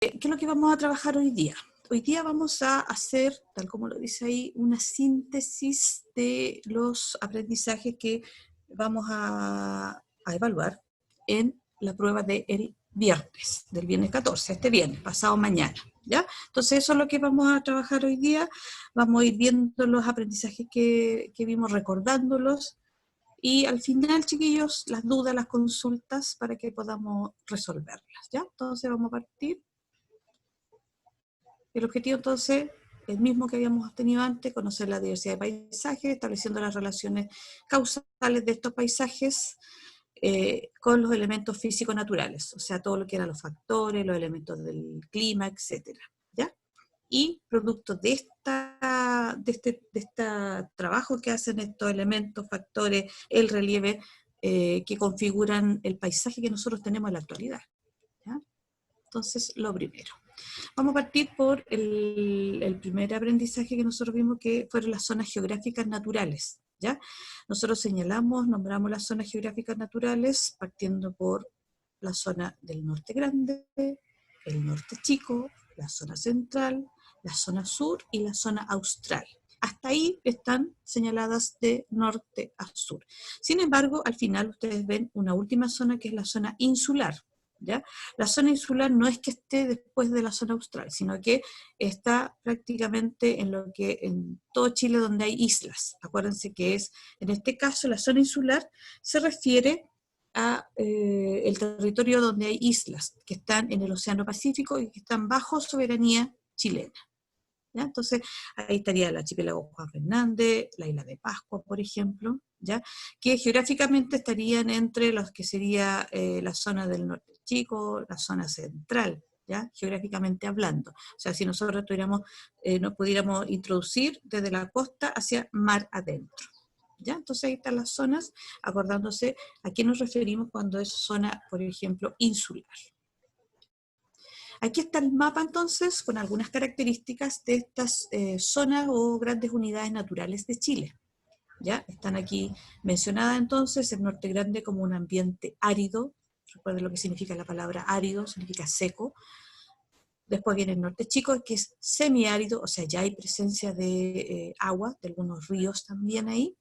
¿qué es lo que vamos a trabajar hoy día? Hoy día vamos a hacer, tal como lo dice ahí, una síntesis de los aprendizajes que vamos a evaluar en la prueba del viernes 14, este viernes, pasado mañana, ¿ya? Entonces eso es lo que vamos a trabajar hoy día, vamos a ir viendo los aprendizajes que vimos, recordándolos, y al final, chiquillos, las dudas, las consultas, para que podamos resolverlas, ¿ya? Entonces vamos a partir. El objetivo, entonces, el mismo que habíamos tenido antes, conocer la diversidad de paisajes, estableciendo las relaciones causales de estos paisajes con los elementos físico-naturales, o sea, todo lo que eran los factores, los elementos del clima, etcétera, ¿ya? Y producto de este trabajo que hacen estos elementos, factores, el relieve, que configuran el paisaje que nosotros tenemos en la actualidad, ¿ya? Entonces, lo primero. Vamos a partir por el primer aprendizaje que nosotros vimos, que fueron las zonas geográficas naturales, ¿ya? Nosotros nombramos las zonas geográficas naturales, partiendo por la zona del norte grande, el norte chico, la zona central, la zona sur y la zona austral. Hasta ahí están señaladas de norte a sur. Sin embargo, al final ustedes ven una última zona que es la zona insular, ¿ya? La zona insular no es que esté después de la zona austral, sino que está prácticamente en todo Chile donde hay islas. Acuérdense que en este caso, la zona insular se refiere a el territorio donde hay islas que están en el Océano Pacífico y que están bajo soberanía chilena, ¿ya? Entonces, ahí estaría el archipiélago Juan Fernández, la isla de Pascua, por ejemplo, ¿ya? Que geográficamente estarían entre los que sería la zona del norte chico, la zona central, ¿ya? Geográficamente hablando. O sea, si nosotros nos pudiéramos introducir desde la costa hacia mar adentro, ¿ya? Entonces ahí están las zonas, acordándose a qué nos referimos cuando es zona, por ejemplo, insular. Aquí está el mapa entonces con algunas características de estas zonas o grandes unidades naturales de Chile. ¿Ya? Están aquí mencionadas entonces el norte grande como un ambiente árido. Recuerden lo que significa la palabra árido, significa seco. Después viene el norte chico, que es semiárido, o sea, ya hay presencia de agua, de algunos ríos también ahí.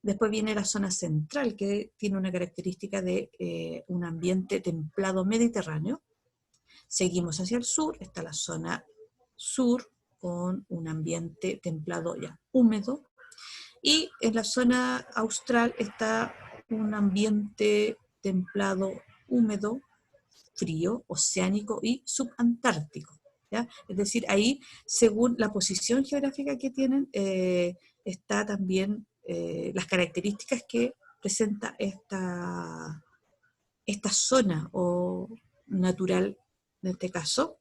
Después viene la zona central, que tiene una característica de un ambiente templado mediterráneo. Seguimos hacia el sur, está la zona sur, con un ambiente templado ya húmedo. Y en la zona austral está un ambiente templado húmedo, frío, oceánico y subantártico, ¿ya? Es decir, ahí, según la posición geográfica que tienen, está también las características que presenta esta zona o natural, en este caso,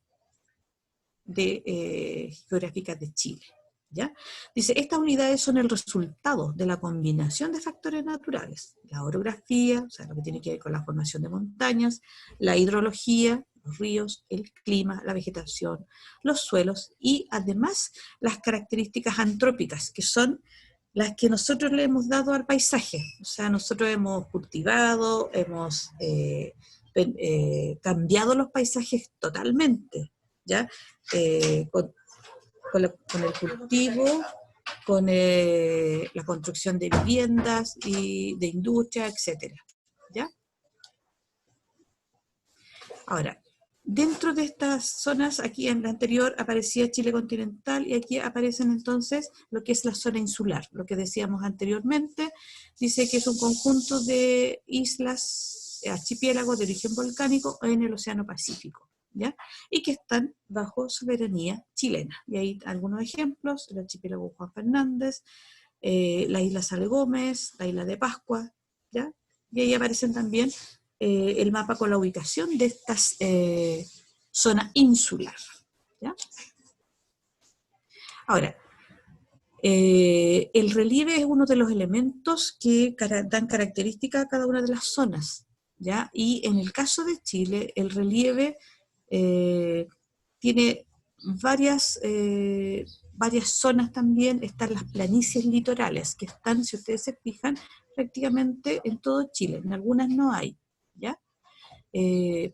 geográficas de Chile, ¿ya? Dice, estas unidades son el resultado de la combinación de factores naturales, la orografía, o sea, lo que tiene que ver con la formación de montañas, la hidrología, los ríos, el clima, la vegetación, los suelos y además las características antrópicas, que son las que nosotros le hemos dado al paisaje. O sea, nosotros hemos cultivado, hemos cambiado los paisajes totalmente, ¿ya? Con el cultivo, con la construcción de viviendas y de industria, etc. ¿Ya? Ahora, dentro de estas zonas, aquí en la anterior aparecía Chile continental y aquí aparecen entonces lo que es la zona insular, lo que decíamos anteriormente. Dice que es un conjunto de islas, archipiélagos de origen volcánico en el Océano Pacífico, ¿ya? Y que están bajo soberanía chilena. Y hay algunos ejemplos: el archipiélago Juan Fernández, la isla Salgómez, la isla de Pascua, ¿ya? Y ahí aparecen también el mapa con la ubicación de estas zona insular, ¿ya? Ahora, el relieve es uno de los elementos que dan característica a cada una de las zonas, ¿ya? Y en el caso de Chile, el relieve tiene varias zonas también. Están las planicies litorales, que están, si ustedes se fijan, prácticamente en todo Chile. En algunas no hay, ¿ya?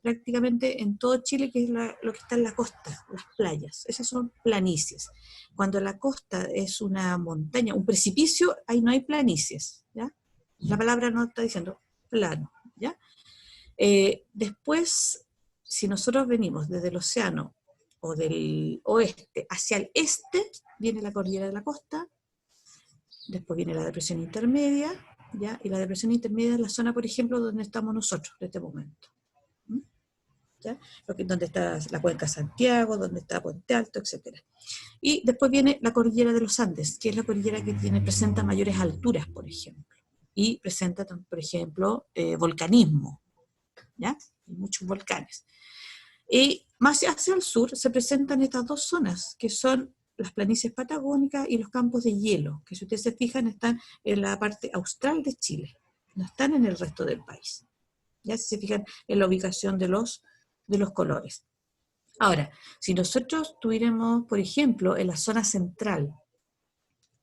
prácticamente en todo Chile, que es lo que está en la costa, las playas. Esas son planicies. Cuando la costa es una montaña, un precipicio, ahí no hay planicies, ¿ya? La palabra no está diciendo plano, ¿ya? Después, si nosotros venimos desde el océano o del oeste hacia el este, viene la cordillera de la costa, después viene la depresión intermedia, ¿ya? Y la depresión intermedia es la zona, por ejemplo, donde estamos nosotros en este momento. ¿Ya? Donde está la cuenca Santiago, donde está Puente Alto, etc. Y después viene la cordillera de los Andes, que es la cordillera que presenta mayores alturas, por ejemplo, y presenta, por ejemplo, volcanismo, ¿ya? Hay muchos volcanes. Y más hacia el sur se presentan estas dos zonas, que son las planicies patagónicas y los campos de hielo, que si ustedes se fijan están en la parte austral de Chile, no están en el resto del país. Ya si se fijan en la ubicación de los colores. Ahora, si nosotros tuviéramos, por ejemplo, en la zona central,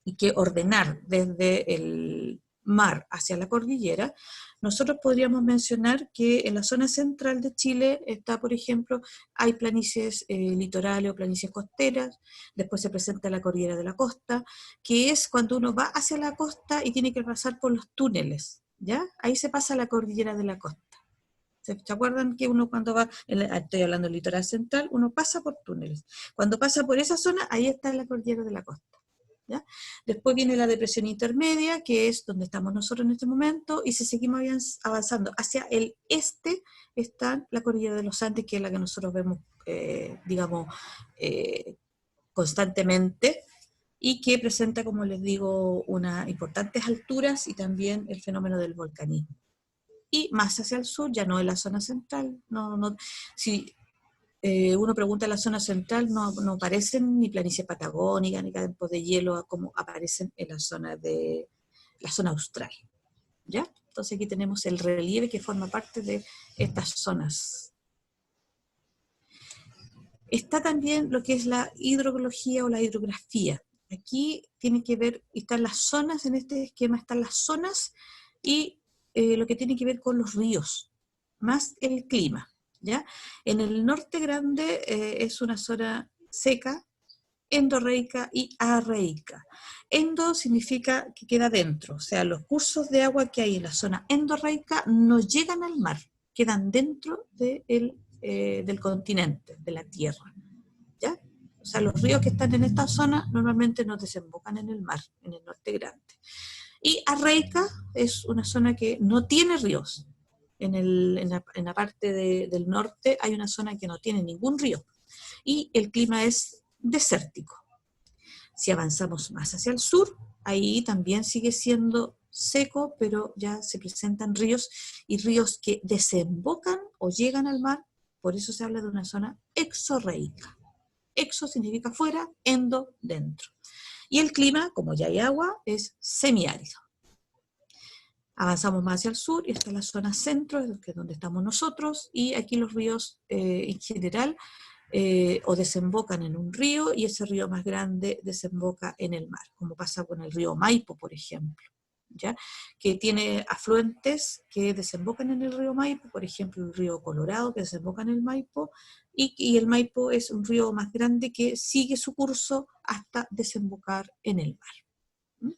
y que ordenar desde el mar hacia la cordillera, nosotros podríamos mencionar que en la zona central de Chile está, por ejemplo, hay planicies litorales o planicies costeras, después se presenta la cordillera de la costa, que es cuando uno va hacia la costa y tiene que pasar por los túneles, ¿ya? Ahí se pasa la cordillera de la costa. ¿Se acuerdan que uno cuando va, estoy hablando del litoral central, uno pasa por túneles? Cuando pasa por esa zona, ahí está la cordillera de la costa, ¿ya? Después viene la depresión intermedia, que es donde estamos nosotros en este momento, y si seguimos avanzando hacia el este, está la cordillera de los Andes, que es la que nosotros vemos, digamos, constantemente, y que presenta, como les digo, unas importantes alturas y también el fenómeno del volcanismo. Y más hacia el sur, ya no en la zona central. Si uno pregunta en la zona central, no aparecen ni planicie patagónica, ni campos de hielo como aparecen en la zona austral. ¿Ya? Entonces aquí tenemos el relieve que forma parte de estas zonas. Está también lo que es la hidrología o la hidrografía. Aquí tiene que ver, están las zonas, en este esquema están las zonas y lo que tiene que ver con los ríos, más el clima, ¿ya? En el norte grande es una zona seca, endorreica y arreica. Endo significa que queda dentro, o sea, los cursos de agua que hay en la zona endorreica no llegan al mar, quedan dentro del continente, de la tierra, ¿ya? O sea, los ríos que están en esta zona normalmente no desembocan en el mar, en el norte grande. Y arreica es una zona que no tiene ríos. En la parte del norte hay una zona que no tiene ningún río. Y el clima es desértico. Si avanzamos más hacia el sur, ahí también sigue siendo seco, pero ya se presentan ríos y ríos que desembocan o llegan al mar, por eso se habla de una zona exorreica. Exo significa fuera, endo, dentro. Y el clima, como ya hay agua, es semiárido. Avanzamos más hacia el sur y está la zona centro, que es donde estamos nosotros, y aquí los ríos en general o desembocan en un río y ese río más grande desemboca en el mar, como pasa con el río Maipo, por ejemplo, ¿ya? Que tiene afluentes que desembocan en el río Maipo, por ejemplo el río Colorado que desemboca en el Maipo, y el Maipo es un río más grande que sigue su curso hasta desembocar en el mar.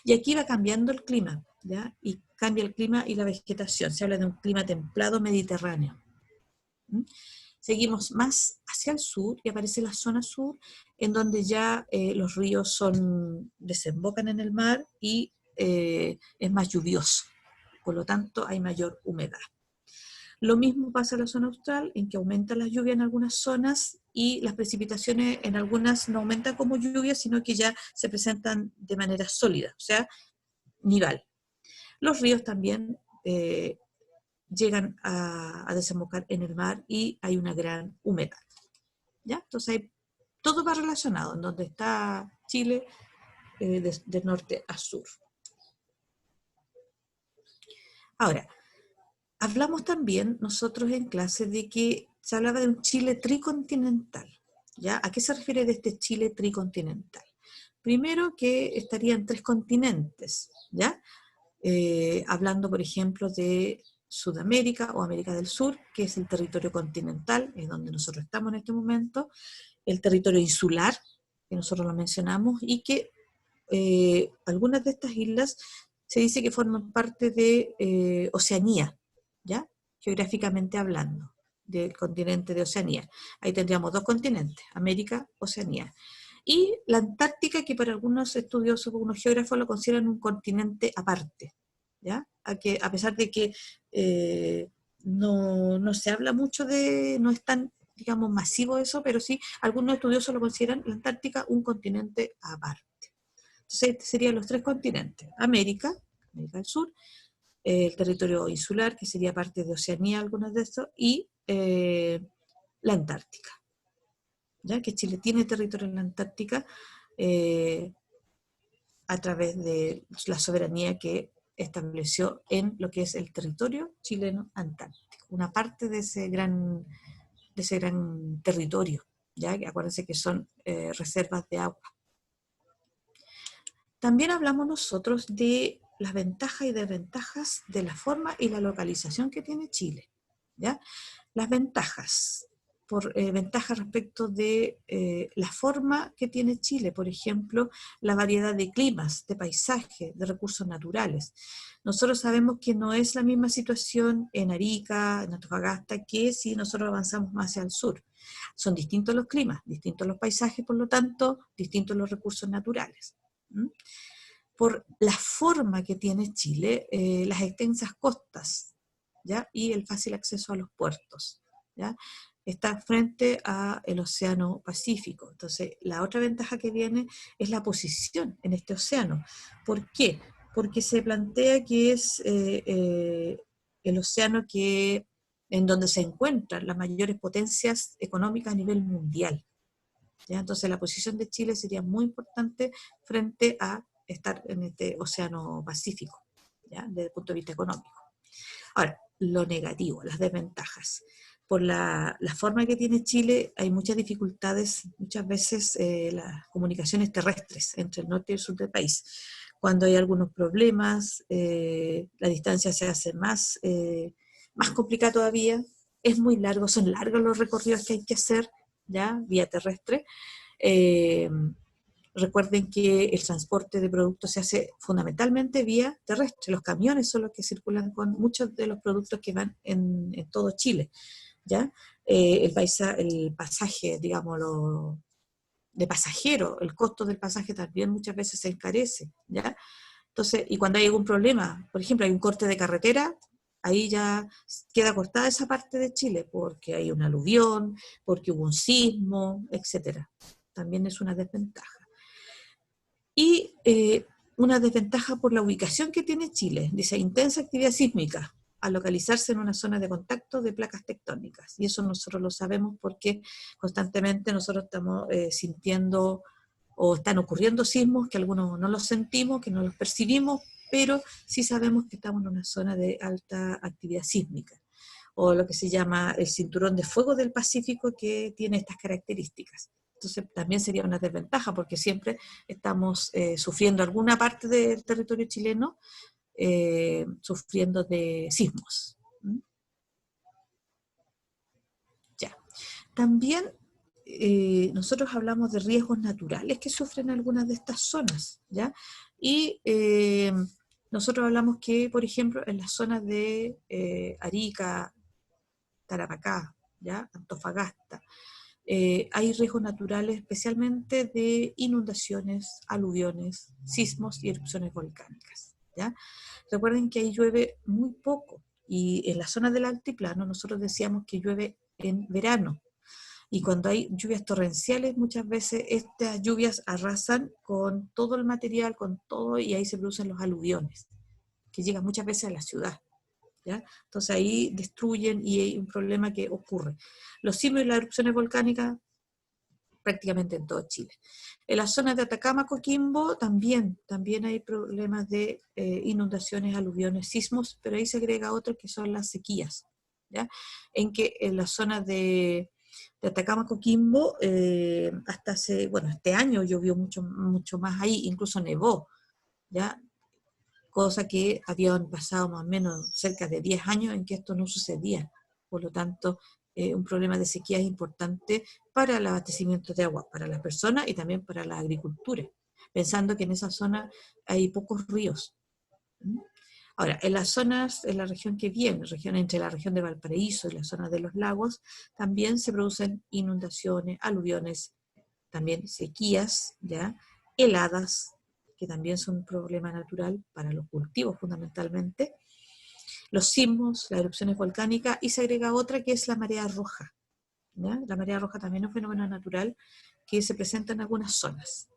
Y aquí va cambiando el clima, ¿ya? Y cambia el clima y la vegetación, se habla de un clima templado mediterráneo. Seguimos más hacia el sur y aparece la zona sur, en donde ya los ríos desembocan en el mar y es más lluvioso, por lo tanto hay mayor humedad. Lo mismo pasa en la zona austral, en que aumenta la lluvia en algunas zonas y las precipitaciones en algunas no aumentan como lluvia, sino que ya se presentan de manera sólida, o sea, nival. Los ríos también llegan a desembocar en el mar y hay una gran humedad, ¿ya? Entonces todo va relacionado en donde está Chile de norte a sur. Ahora, hablamos también nosotros en clase de que se hablaba de un Chile tricontinental, ¿ya? ¿A qué se refiere de este Chile tricontinental? Primero que estarían 3 continentes, ¿ya? Hablando, por ejemplo, de Sudamérica o América del Sur, que es el territorio continental, es donde nosotros estamos en este momento, el territorio insular, que nosotros lo mencionamos, y que algunas de estas islas se dice que forman parte de Oceanía, ¿ya? Geográficamente hablando, del continente de Oceanía. Ahí tendríamos dos continentes, América, Oceanía. Y la Antártica, que para algunos estudiosos, algunos geógrafos lo consideran un continente aparte, ¿ya? A pesar de que no se habla mucho de, no es tan, digamos, masivo eso, pero sí, algunos estudiosos lo consideran la Antártica un continente aparte. Entonces, estos serían los tres continentes, América, América del Sur, el territorio insular, que sería parte de Oceanía, algunos de estos, y la Antártica, ¿ya? Que Chile tiene territorio en la Antártica a través de la soberanía que estableció en lo que es el territorio chileno antártico, una parte de ese gran territorio, ¿ya? Acuérdense que son reservas de agua. También hablamos nosotros de las ventajas y desventajas de la forma y la localización que tiene Chile, ¿ya? Las ventajas, ventajas respecto de la forma que tiene Chile, por ejemplo, la variedad de climas, de paisaje, de recursos naturales. Nosotros sabemos que no es la misma situación en Arica, en Antofagasta, que si nosotros avanzamos más hacia el sur. Son distintos los climas, distintos los paisajes, por lo tanto, distintos los recursos naturales. Por la forma que tiene Chile, las extensas costas, ¿ya? Y el fácil acceso a los puertos, ¿ya? Está frente al Océano Pacífico. Entonces, la otra ventaja que viene es la posición en este océano. ¿Por qué? Porque se plantea que es el océano en donde se encuentran las mayores potencias económicas a nivel mundial, ¿ya? Entonces la posición de Chile sería muy importante frente a estar en este océano Pacífico, ¿ya? Desde el punto de vista económico. Ahora, lo negativo, las desventajas. Por la forma que tiene Chile, hay muchas dificultades, muchas veces las comunicaciones terrestres entre el norte y el sur del país. Cuando hay algunos problemas, la distancia se hace más complicada todavía, es muy largo, son largos los recorridos que hay que hacer, ¿ya? Vía terrestre. Recuerden que el transporte de productos se hace fundamentalmente vía terrestre. Los camiones son los que circulan con muchos de los productos que van en todo Chile, ¿ya? El pasaje, digamos, de pasajero, el costo del pasaje también muchas veces se encarece, ¿ya? Entonces, y cuando hay algún problema, por ejemplo, hay un corte de carretera, ahí ya queda cortada esa parte de Chile, porque hay un aluvión, porque hubo un sismo, etcétera. También es una desventaja. Y una desventaja por la ubicación que tiene Chile, dice intensa actividad sísmica, al localizarse en una zona de contacto de placas tectónicas. Y eso nosotros lo sabemos porque constantemente nosotros estamos sintiendo o están ocurriendo sismos que algunos no los sentimos, que no los percibimos, pero sí sabemos que estamos en una zona de alta actividad sísmica, o lo que se llama el cinturón de fuego del Pacífico, que tiene estas características. Entonces también sería una desventaja porque siempre estamos sufriendo alguna parte del territorio chileno, sufriendo de sismos. Ya. También nosotros hablamos de riesgos naturales que sufren algunas de estas zonas, ¿ya? Y nosotros hablamos que, por ejemplo, en las zonas de Arica, Tarapacá, ¿ya? Antofagasta, hay riesgos naturales especialmente de inundaciones, aluviones, sismos y erupciones volcánicas, ¿ya? Recuerden que ahí llueve muy poco y en la zona del altiplano nosotros decíamos que llueve en verano, y cuando hay lluvias torrenciales muchas veces estas lluvias arrasan con todo el material, con todo, y ahí se producen los aluviones que llegan muchas veces a la ciudad, ¿ya? Entonces ahí destruyen y hay un problema que ocurre. Los sismos y las erupciones volcánicas prácticamente en todo Chile. En las zonas de Atacama, Coquimbo, también hay problemas de inundaciones, aluviones, sismos, pero ahí se agrega otro que son las sequías, ¿ya? En que en las zonas de Atacama, Coquimbo, hasta este año llovió mucho más ahí, incluso nevó, ¿ya? cosa que habían pasado más o menos cerca de 10 años en que esto no sucedía. Por lo tanto, un problema de sequía es importante para el abastecimiento de agua, para las personas y también para la agricultura, pensando que en esa zona hay pocos ríos. Ahora, en las zonas, en la región que viene, entre la región de Valparaíso y la zona de los lagos, también se producen inundaciones, aluviones, también sequías, ¿ya? Heladas, que también son un problema natural para los cultivos fundamentalmente, los sismos, las erupciones volcánicas, y se agrega otra que es la marea roja, ¿ya? La marea roja también es un fenómeno natural que se presenta en algunas zonas.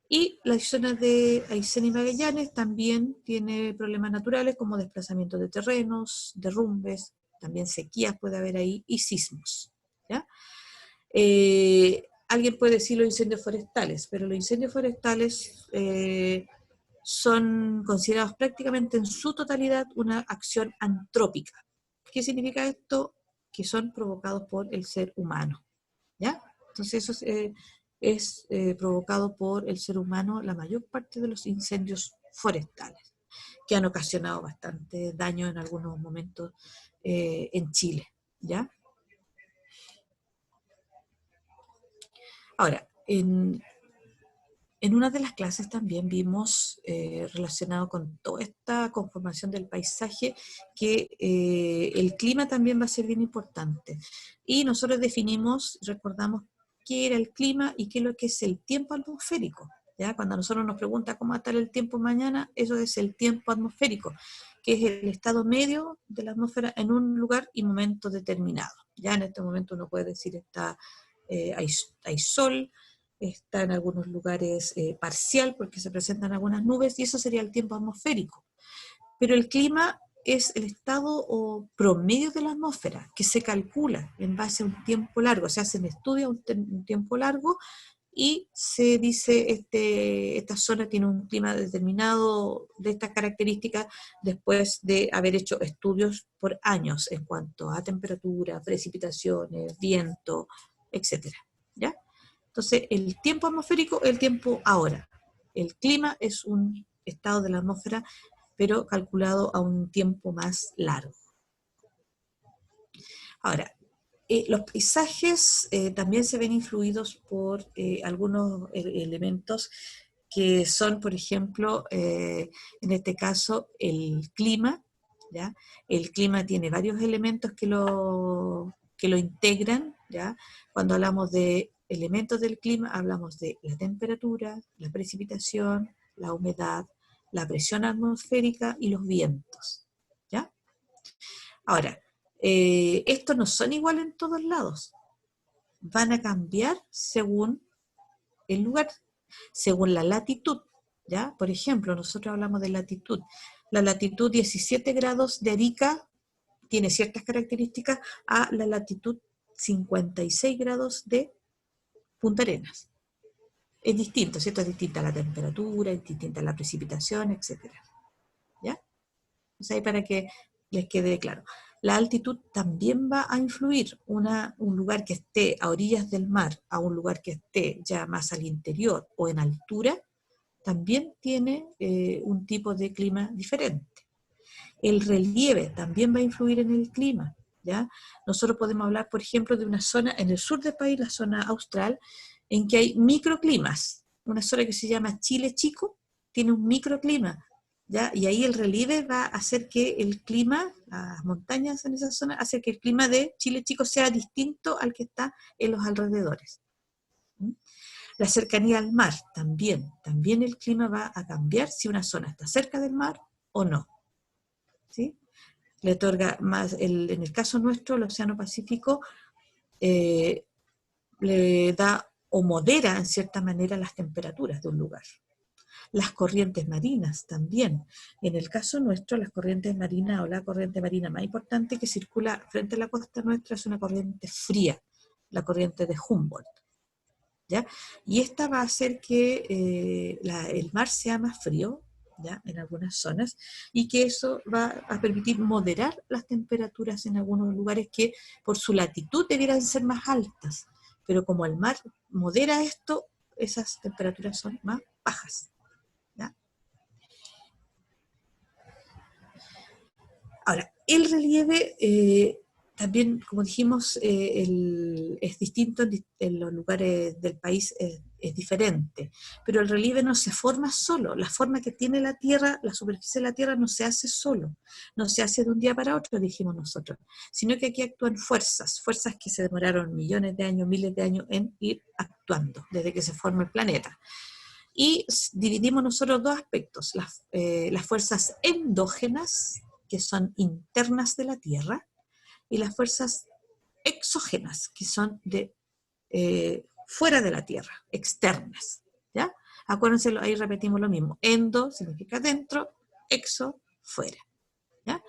Y la zona de Aysén y Magallanes también tiene problemas naturales como desplazamiento de terrenos, derrumbes, también sequías puede haber ahí, y sismos, ¿ya? Alguien puede decir los incendios forestales, pero los incendios forestales son considerados prácticamente en su totalidad una acción antrópica. ¿Qué significa esto? Que son provocados por el ser humano, ¿ya? Entonces eso es provocado por el ser humano la mayor parte de los incendios forestales, que han ocasionado bastante daño en algunos momentos en Chile, ¿ya? Ahora, en una de las clases también vimos, relacionado con toda esta conformación del paisaje, que el clima también va a ser bien importante. Y nosotros definimos, recordamos qué era el clima y qué es lo que es el tiempo atmosférico. ¿Ya? Cuando a nosotros nos pregunta cómo va a estar el tiempo mañana, eso es el tiempo atmosférico, que es el estado medio de la atmósfera en un lugar y momento determinado. Ya en este momento uno puede decir hay sol, está en algunos lugares parcial porque se presentan algunas nubes, y eso sería el tiempo atmosférico. Pero el clima es el estado o promedio de la atmósfera, que se calcula en base a un tiempo largo, se hacen estudios un tiempo largo y se dice esta zona tiene un clima determinado de estas características después de haber hecho estudios por años en cuanto a temperatura, precipitaciones, viento, etcétera, ¿ya? Entonces, el tiempo atmosférico es el tiempo ahora. El clima es un estado de la atmósfera, pero calculado a un tiempo más largo. Ahora, los paisajes también se ven influidos por algunos elementos que son, por ejemplo, en este caso, el clima, ¿ya? El clima tiene varios elementos que lo integran, ¿ya? Cuando hablamos de elementos del clima, hablamos de la temperatura, la precipitación, la humedad, la presión atmosférica y los vientos, ¿ya? Ahora, estos no son iguales en todos lados, van a cambiar según el lugar, según la latitud, ¿ya? Por ejemplo, nosotros hablamos de latitud. La latitud 17 grados de Arica tiene ciertas características a la latitud 56 grados de Punta Arenas. Es distinto, ¿cierto? Es distinta la temperatura, es distinta la precipitación, etc. ¿Ya? O sea, para que les quede claro. La altitud también va a influir. Un lugar que esté a orillas del mar a un lugar que esté ya más al interior o en altura, también tiene un tipo de clima diferente. El relieve también va a influir en el clima, ¿ya? Nosotros podemos hablar, por ejemplo, de una zona en el sur del país, la zona austral, en que hay microclimas. Una zona que se llama Chile Chico tiene un microclima, ¿ya? Y ahí el relieve va a hacer que el clima, las montañas en esa zona, hace que el clima de Chile Chico sea distinto al que está en los alrededores. La cercanía al mar también el clima va a cambiar si una zona está cerca del mar o no, ¿sí? Le otorga más, en el caso nuestro, el Océano Pacífico le da o modera en cierta manera las temperaturas de un lugar. Las corrientes marinas también. En el caso nuestro, las corrientes marinas o la corriente marina más importante que circula frente a la costa nuestra es una corriente fría, la corriente de Humboldt, ¿ya? Y esta va a hacer que el mar sea más frío, ¿ya? En algunas zonas, y que eso va a permitir moderar las temperaturas en algunos lugares que por su latitud debieran ser más altas, pero como el mar modera esto, esas temperaturas son más bajas, ¿ya? Ahora, el relieve también, como dijimos, es distinto en los lugares del país, es diferente, pero el relieve no se forma solo. La forma que tiene la Tierra, la superficie de la Tierra no se hace solo, no se hace de un día para otro, dijimos nosotros, sino que aquí actúan fuerzas que se demoraron millones de años, miles de años en ir actuando desde que se forma el planeta. Y dividimos nosotros dos aspectos, las fuerzas endógenas, que son internas de la Tierra, y las fuerzas exógenas, que son de fuera de la Tierra, externas. ¿Ya? Acuérdense, ahí repetimos lo mismo. Endo significa dentro, exo, fuera. ¿Ya?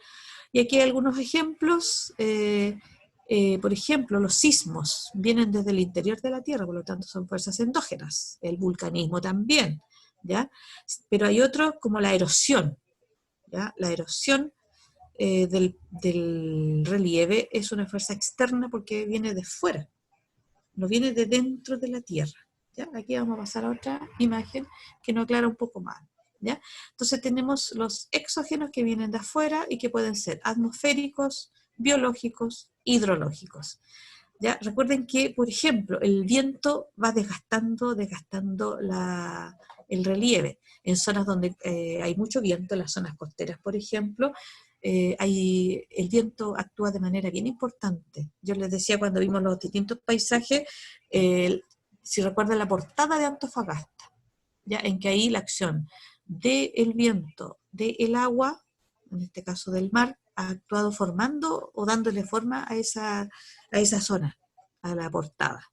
Y aquí hay algunos ejemplos. Por ejemplo, los sismos vienen desde el interior de la Tierra, por lo tanto son fuerzas endógenas. El vulcanismo también. ¿Ya? Pero hay otros como la erosión. ¿Ya? La erosión del relieve es una fuerza externa porque viene de fuera, no viene de dentro de la Tierra. ¿Ya? Aquí vamos a pasar a otra imagen que nos aclara un poco más. ¿Ya? Entonces tenemos los exógenos que vienen de afuera y que pueden ser atmosféricos, biológicos, hidrológicos. ¿Ya? Recuerden que, por ejemplo, el viento va desgastando el relieve. En zonas donde hay mucho viento, en las zonas costeras, por ejemplo, el viento actúa de manera bien importante. Yo les decía cuando vimos los distintos paisajes, si recuerdan la portada de Antofagasta, ¿ya? En que ahí la acción del viento, del agua, en este caso del mar, ha actuado formando o dándole forma a esa zona, a la portada.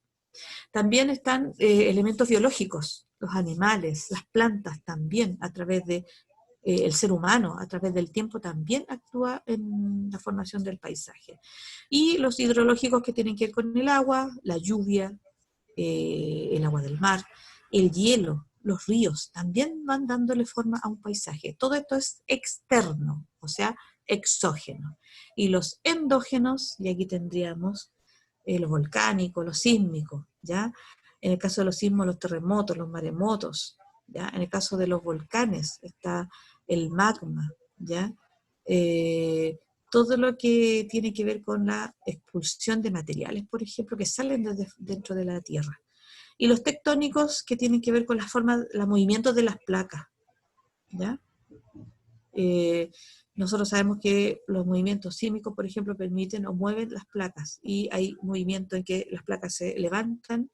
También están elementos biológicos, los animales, las plantas también, a través de el ser humano, a través del tiempo, también actúa en la formación del paisaje. Y los hidrológicos que tienen que ver con el agua, la lluvia, el agua del mar, el hielo, los ríos, también van dándole forma a un paisaje. Todo esto es externo, o sea, exógeno. Y los endógenos, y aquí tendríamos los volcánicos, los sísmicos, ¿ya? En el caso de los sismos, los terremotos, los maremotos, ¿ya? En el caso de los volcanes está el magma, ¿ya? Todo lo que tiene que ver con la expulsión de materiales, por ejemplo, que salen dentro de la Tierra. Y los tectónicos, que tienen que ver con la forma, los movimientos de las placas, ¿ya? Nosotros sabemos que los movimientos sísmicos, por ejemplo, permiten o mueven las placas, y hay movimientos en que las placas se levantan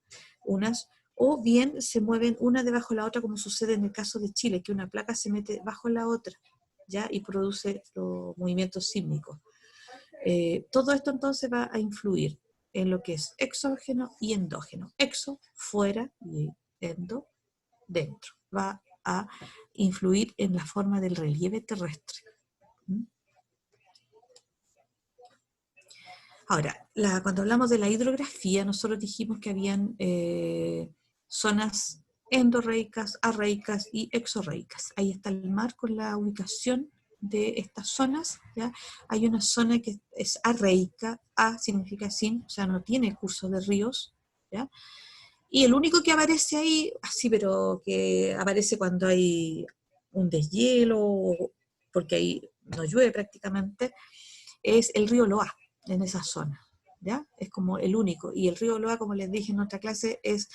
unas, o bien se mueven una debajo de la otra, como sucede en el caso de Chile, que una placa se mete bajo la otra, ¿ya? Y produce los movimientos sísmicos. Todo esto entonces va a influir en lo que es exógeno y endógeno. Exo, fuera, y endo, dentro. Va a influir en la forma del relieve terrestre. Ahora, cuando hablamos de la hidrografía, nosotros dijimos que habían zonas endorreicas, arreicas y exorreicas. Ahí está el mar con la ubicación de estas zonas, ¿ya? Hay una zona que es arreica, a significa sin, o sea, no tiene curso de ríos, ¿ya? Y el único que aparece ahí, así, pero que aparece cuando hay un deshielo, porque ahí no llueve prácticamente, es el río Loa, en esa zona, ¿ya? Es como el único. Y el río Loa, como les dije en otra clase, es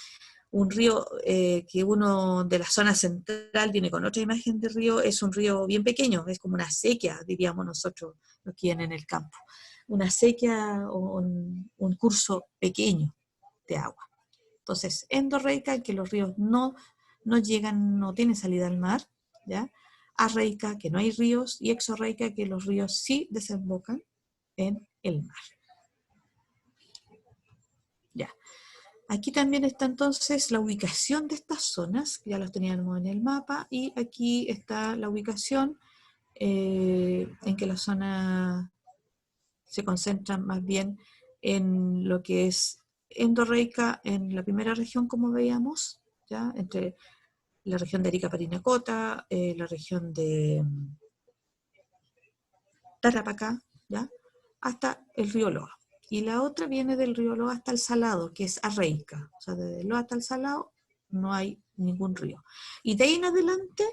un río que uno de la zona central tiene con otra imagen de río, es un río bien pequeño, es como una sequía, diríamos nosotros, los que vienen en el campo. Una sequía o un curso pequeño de agua. Entonces, endorreica, que los ríos no llegan, no tienen salida al mar, ¿ya? Arreica, que no hay ríos, y exorreica, que los ríos sí desembocan en el mar. Ya. Aquí también está entonces la ubicación de estas zonas, que ya las teníamos en el mapa, y aquí está la ubicación en que la zona se concentra más bien en lo que es endorreica, en la primera región, como veíamos, ¿ya? Entre la región de Arica, Parinacota, la región de Tarapacá, ¿ya? Hasta el río Loa. Y la otra viene del río Loa hasta el Salado, que es arreica. O sea, desde Loa hasta el Salado no hay ningún río. Y de ahí en adelante,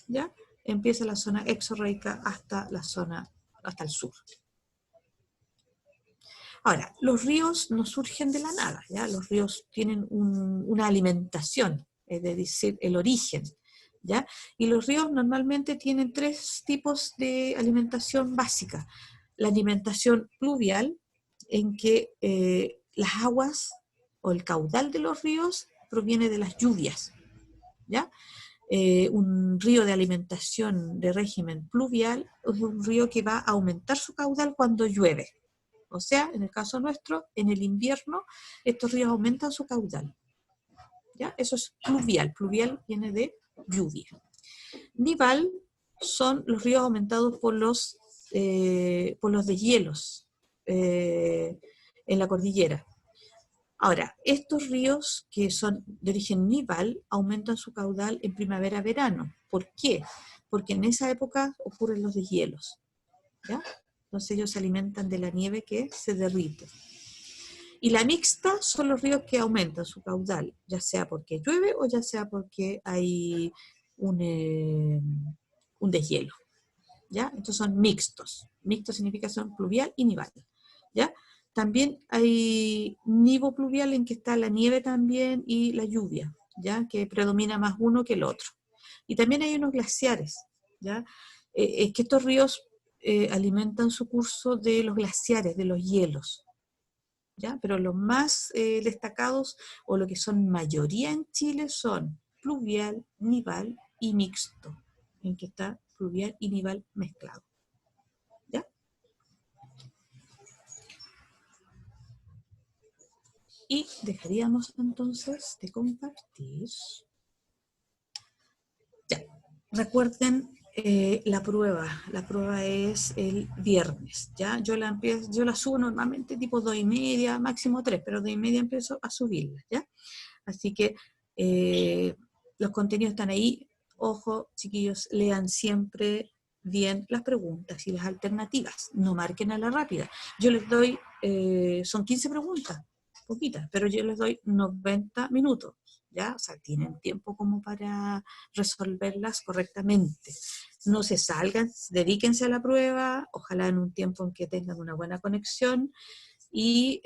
¿ya? Empieza la zona exorreica hasta la zona hasta el sur. Ahora, los ríos no surgen de la nada, ¿ya? Los ríos tienen una alimentación, es decir, el origen, ¿ya? Y los ríos normalmente tienen tres tipos de alimentación básica. La alimentación pluvial, en que las aguas o el caudal de los ríos proviene de las lluvias, ¿ya? Un río de alimentación de régimen pluvial es un río que va a aumentar su caudal cuando llueve. O sea, en el caso nuestro, en el invierno, estos ríos aumentan su caudal. ¿Ya? Eso es pluvial. Pluvial viene de lluvia. Nival son los ríos aumentados por los deshielos en la cordillera. Ahora, estos ríos que son de origen nival aumentan su caudal en primavera-verano. ¿Por qué? Porque en esa época ocurren los deshielos, ¿ya? Entonces ellos se alimentan de la nieve que se derrite. Y la mixta son los ríos que aumentan su caudal, ya sea porque llueve o ya sea porque hay un deshielo, ¿ya? Estos son mixtos. Mixto significa son pluvial y nival, ¿ya? También hay nivo pluvial en que está la nieve también y la lluvia, ¿ya? Que predomina más uno que el otro. Y también hay unos glaciares, ¿ya? Es que estos ríos alimentan su curso de los glaciares, de los hielos, ¿ya? Pero los más destacados, o lo que son mayoría en Chile, son pluvial, nival y mixto, en que está pluvial y nival mezclado, ¿ya? Y dejaríamos entonces de compartir. Ya, recuerden la prueba es el viernes, ¿ya? Yo la subo normalmente tipo 2:30, máximo 3, pero 2:30 empiezo a subirla, ¿ya? Así que los contenidos están ahí. Ojo, chiquillos, lean siempre bien las preguntas y las alternativas, no marquen a la rápida. Yo les doy, son 15 preguntas, poquitas, pero yo les doy 90 minutos, ¿ya? O sea, tienen tiempo como para resolverlas correctamente. No se salgan, dedíquense a la prueba, ojalá en un tiempo en que tengan una buena conexión, y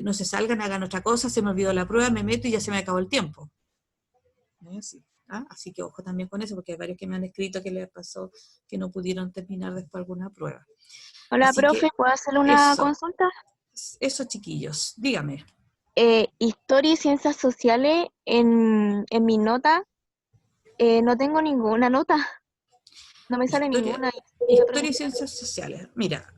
no se salgan, hagan otra cosa, se me olvidó la prueba, me meto y ya se me acabó el tiempo. Así, ¿ah? Así que ojo también con eso, porque hay varios que me han escrito que les pasó que no pudieron terminar después alguna prueba. Hola, Así profe, que ¿puedo hacerle una eso, consulta? eso chiquillos, dígame. Historia y ciencias sociales, en mi nota, no tengo ninguna nota, no me sale Historia, ninguna. Y quería historia y preguntar. ciencias sociales. Mira,